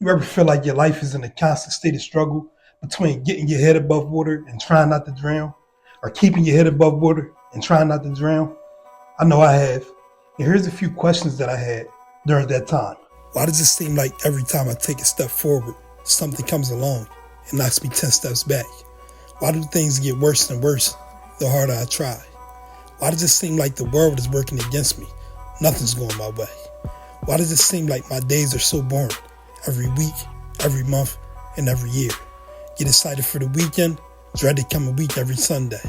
You ever feel like your life is in a constant state of struggle between getting your head above water and trying not to drown, or keeping your head above water and trying not to drown? I know I have. And here's a few questions that I had during that time. Why does it seem like every time I take a step forward, something comes along and knocks me 10 steps back? Why do things get worse and worse the harder I try? Why does it seem like the world is working against me? Nothing's going my way. Why does it seem like my days are so boring? Every week, every month, and every year. Get excited for the weekend, dread it coming week every Sunday.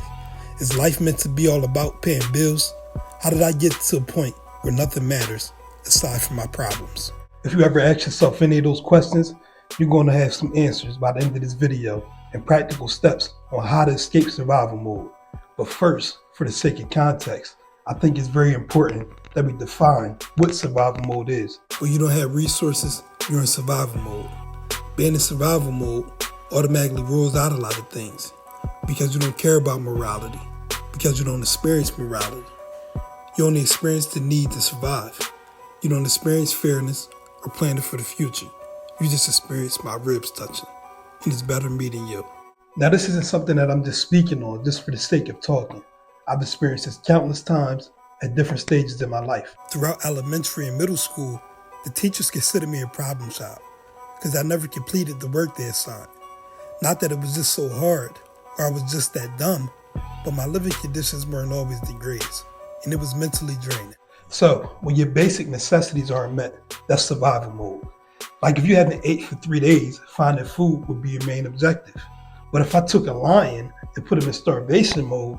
Is life meant to be all about paying bills? How did I get to a point where nothing matters aside from my problems? If you ever ask yourself any of those questions, you're going to have some answers by the end of this video and practical steps on how to escape survival mode. But first, for the sake of context, I think it's very important that we define what survival mode is. When you don't have resources, you're in survival mode. Being in survival mode automatically rules out a lot of things because you don't care about morality, because you don't experience morality. You only experience the need to survive. You don't experience fairness or planning for the future. You just experience my ribs touching, and it's better me than you. Now, this isn't something that I'm just speaking on just for the sake of talking. I've experienced this countless times at different stages in my life. Throughout elementary and middle school, the teachers considered me a problem child because I never completed the work they assigned. Not that it was just so hard or I was just that dumb, but my living conditions weren't always the greatest, and it was mentally draining. So, when your basic necessities aren't met, that's survival mode. Like if you haven't ate for 3 days, finding food would be your main objective. But if I took a lion and put him in starvation mode,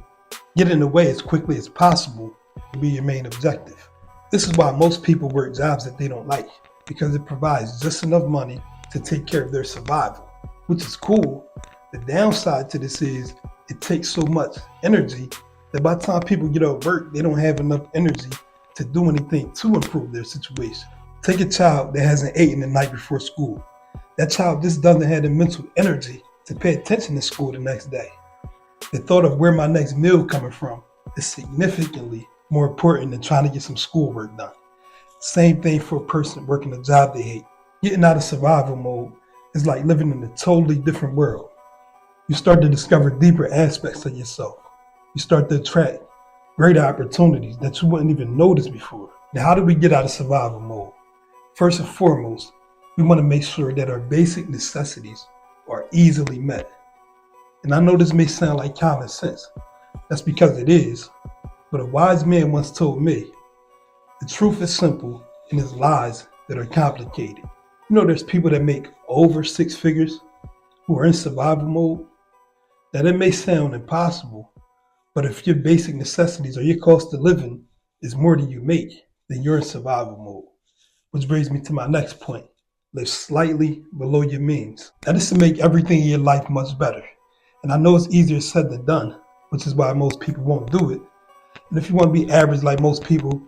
getting away as quickly as possible would be your main objective. This is why most people work jobs that they don't like, because it provides just enough money to take care of their survival, which is cool. The downside to this is it takes so much energy that by the time people get off work, they don't have enough energy to do anything to improve their situation. Take a child that hasn't eaten the night before school. That child just doesn't have the mental energy to pay attention to school the next day. The thought of where my next meal coming from is significantly more important than trying to get some schoolwork done. Same thing for a person working a job they hate. Getting out of survival mode is like living in a totally different world. You start to discover deeper aspects of yourself. You start to attract greater opportunities that you wouldn't even notice before. Now, how do we get out of survival mode? First and foremost, we want to make sure that our basic necessities are easily met. And I know this may sound like common sense. That's because it is. But a wise man once told me, the truth is simple and it's lies that are complicated. You know, there's people that make over 6 figures who are in survival mode. Now, that may sound impossible, but if your basic necessities or your cost of living is more than you make, then you're in survival mode. Which brings me to my next point. Live slightly below your means. Now, this will make everything in your life much better. And I know it's easier said than done, which is why most people won't do it. And if you want to be average like most people,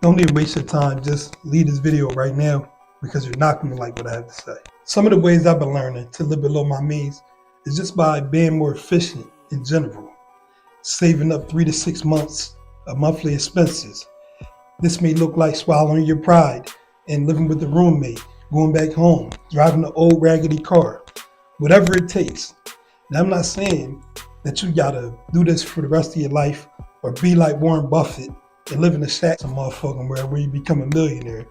don't even waste your time. Just leave this video right now because you're not going to like what I have to say. Some of the ways I've been learning to live below my means is just by being more efficient in general. Saving up 3 to 6 months of monthly expenses. This may look like swallowing your pride and living with a roommate, going back home, driving an old raggedy car, whatever it takes. Now, I'm not saying that you gotta do this for the rest of your life or be like Warren Buffett and live in a shack some motherfucking where you become a millionaire.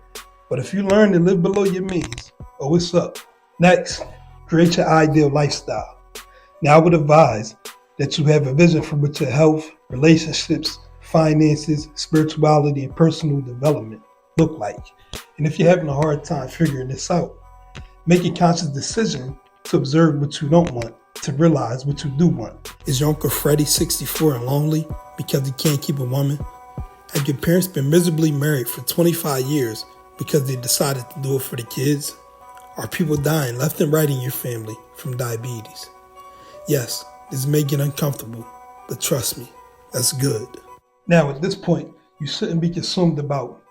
But if you learn to live below your means, oh, what's up? Next, create your ideal lifestyle. Now, I would advise that you have a vision for what your health, relationships, finances, spirituality, and personal development look like. And if you're having a hard time figuring this out, make a conscious decision to observe what you don't want, to realize what you do want. Is your Uncle Freddie 64 and lonely because he can't keep a woman? Have your parents been miserably married for 25 years because they decided to do it for the kids? Are people dying left and right in your family from diabetes? Yes, this may get uncomfortable, but trust me, that's good. Now, at this point, you shouldn't be consumed about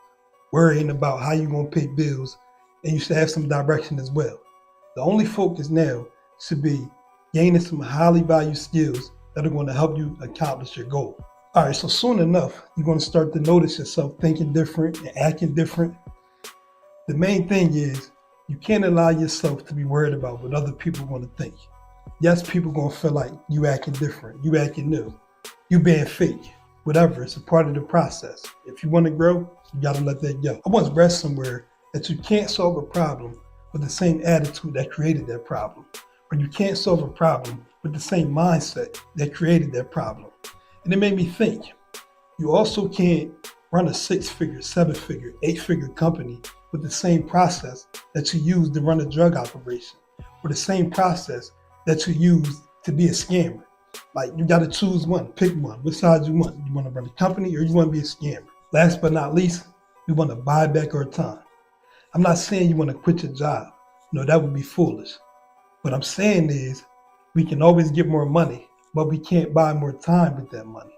worrying about how you're going to pay bills, and you should have some direction as well. The only focus now should be gaining some highly valued skills that are going to help you accomplish your goal. All right, so soon enough, you're going to start to notice yourself thinking different and acting different. The main thing is You can't allow yourself to be worried about what other people want to think. Yes, people gonna feel like you acting different, you acting new, you being fake, whatever. It's a part of the process. If you want to grow, you gotta let that go. I once read somewhere that you can't solve a problem with the same attitude that created that problem, or you can't solve a problem with the same mindset that created that problem. And it made me think. You also can't run a 6-figure, 7-figure, 8-figure company with the same process that you use to run a drug operation, or the same process that you use to be a scammer. Like, you got to choose one, pick one. Which side you want? You want to run a company or you want to be a scammer? Last but not least, we want to buy back our time. I'm not saying you want to quit your job. No, that would be foolish. What I'm saying is we can always get more money, but we can't buy more time with that money.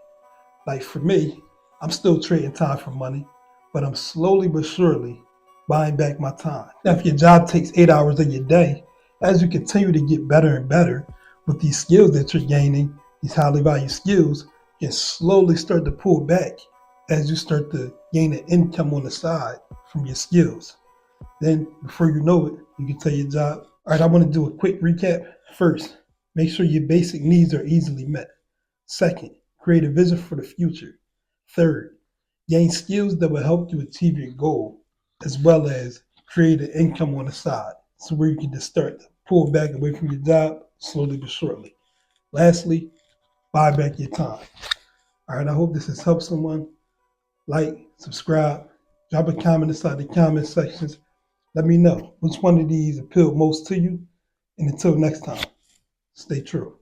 Like for me, I'm still trading time for money, but I'm slowly but surely buying back my time. Now, if your job takes 8 hours of your day, as you continue to get better and better with these skills that you're gaining, these highly valued skills, you can slowly start to pull back as you start to gain an income on the side from your skills. Then, before you know it, you can tell your job, all right, I want to do a quick recap. First, make sure your basic needs are easily met. Second, create a vision for the future. Third, gain skills that will help you achieve your goal, as well as create an income on the side. So where you can just start to pull back away from your job slowly but surely. Lastly, buy back your time. All right, I hope this has helped someone. Like, subscribe, drop a comment inside the comment sections. Let me know which one of these appealed most to you. And until next time, stay true.